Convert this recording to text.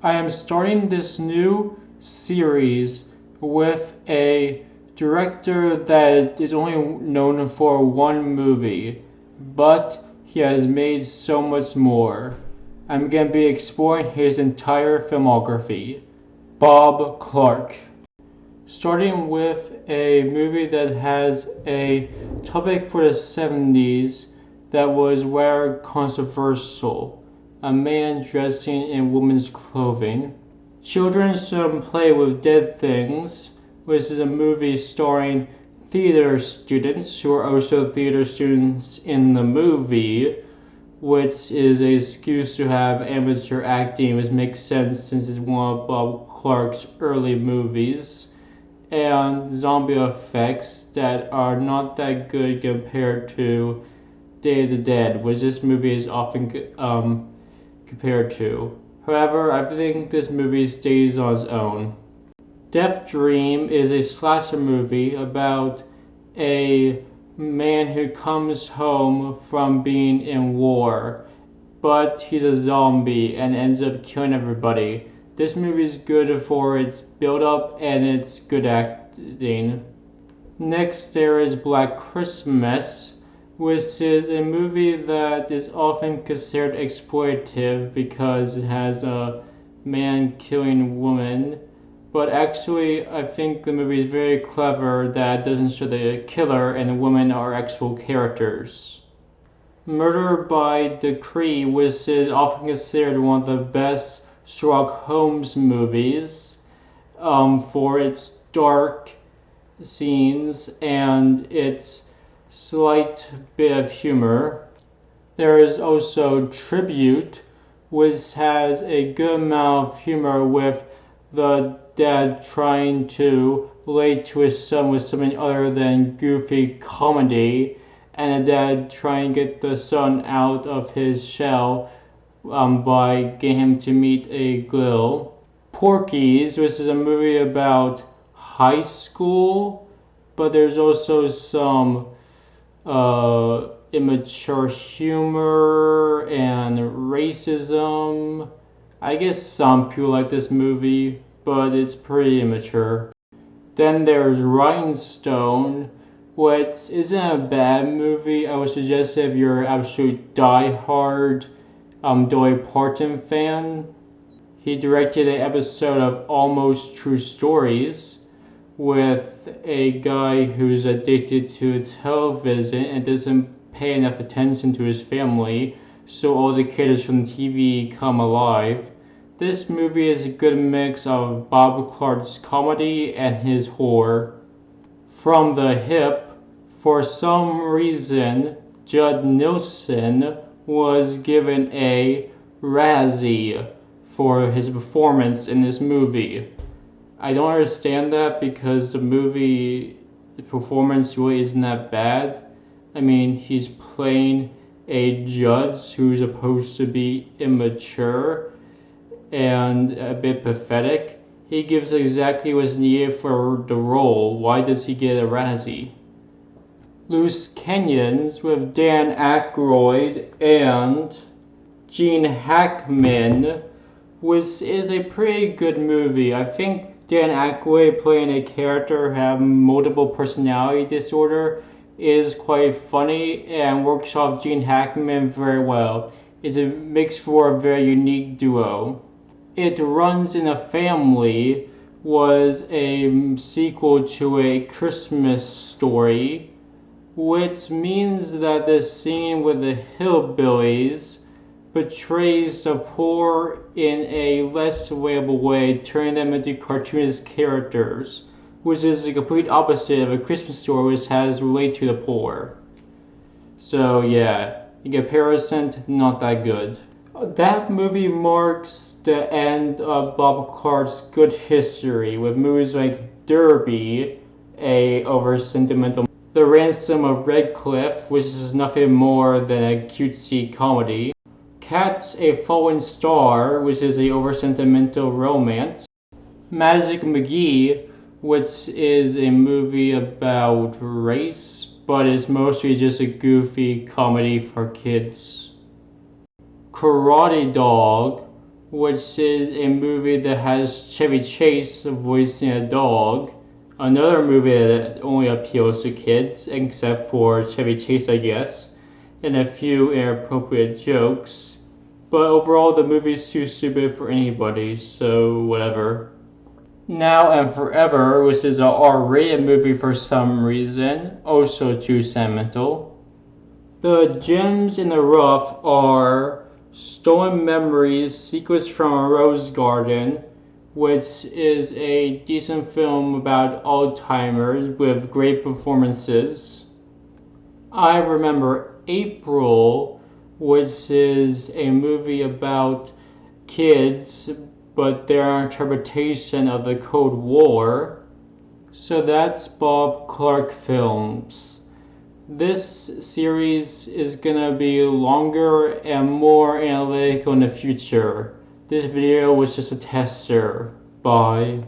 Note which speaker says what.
Speaker 1: I am starting this new series with a director that is only known for one movie, but he has made so much more. I'm going to be exploring his entire filmography. Bob Clark. Starting with a movie that has a topic for the 70s that was rather controversial. A man dressing in women's clothing. Children Shouldn't Play with Dead Things, which is a movie starring theater students who are also theater students in the movie, which is an excuse to have amateur acting, which makes sense since it's one of Bob Clark's early movies. And zombie effects that are not that good compared to Day of the Dead, which this movie is often compared to. However, I think this movie stays on its own. Death Dream is a slasher movie about a man who comes home from being in war, but he's a zombie and ends up killing everybody. This movie is good for its build-up and its good acting. Next, there is Black Christmas, which is a movie that is often considered exploitative because it has a man killing a woman. But actually, I think the movie is very clever that it doesn't show the killer and the women are actual characters. Murder by Decree, which is often considered one of the best Sherlock Holmes movies for its dark scenes and its slight bit of humor. There is also Tribute, which has a good amount of humor with the dad trying to relate to his son with something other than goofy comedy, and the dad trying to get the son out of his shell by getting him to meet a girl. Porky's, which is a movie about high school, but there's also some immature humor and racism. I guess some people like this movie, but it's pretty immature. Then there's Rhinestone, which isn't a bad movie. I would suggest if you're an absolute die-hard Dolly Parton fan. He directed an episode of Almost True Stories with a guy who's addicted to television and doesn't pay enough attention to his family, so all the characters from the TV come alive. This movie is a good mix of Bob Clark's comedy and his horror. From the Hip, for some reason, Judd Nelson was given a Razzie for his performance in this movie. I don't understand that because the performance really isn't that bad. I mean, he's playing a judge who's supposed to be immature and a bit pathetic. He gives exactly what's needed for the role. Why does he get a Razzie? Loose Canyons with Dan Aykroyd and Gene Hackman, which is a pretty good movie. I think Dan Aykroyd playing a character having multiple personality disorder is quite funny and works off Gene Hackman very well. It makes for a very unique duo. It Runs in a Family was a sequel to A Christmas Story, which means that the scene with the hillbillies portrays the poor in a less relatable way, turning them into cartoonist characters, which is the complete opposite of A Christmas Story, which has relate to the poor. So yeah, in comparison, not that good. That movie marks the end of Bob Clark's good history, with movies like Derby, a over-sentimental, The Ransom of Redcliffe, which is nothing more than a cutesy comedy, Cats, A Fallen Star, which is a over-sentimental romance, Magic McGee, which is a movie about race, but is mostly just a goofy comedy for kids, Karate Dog, which is a movie that has Chevy Chase voicing a dog. Another movie that only appeals to kids, except for Chevy Chase, I guess, and a few inappropriate jokes. But overall, the movie's too stupid for anybody, so whatever. Now and Forever, which is a R-rated movie for some reason, also too sentimental. The gems in the rough are Stolen Memories, Secrets from a Rose Garden, which is a decent film about Alzheimer's with great performances. I Remember April, which is a movie about kids, but their interpretation of the Cold War. So that's Bob Clark Films. This series is gonna be longer and more analytical in the future. This video was just a tester. Bye.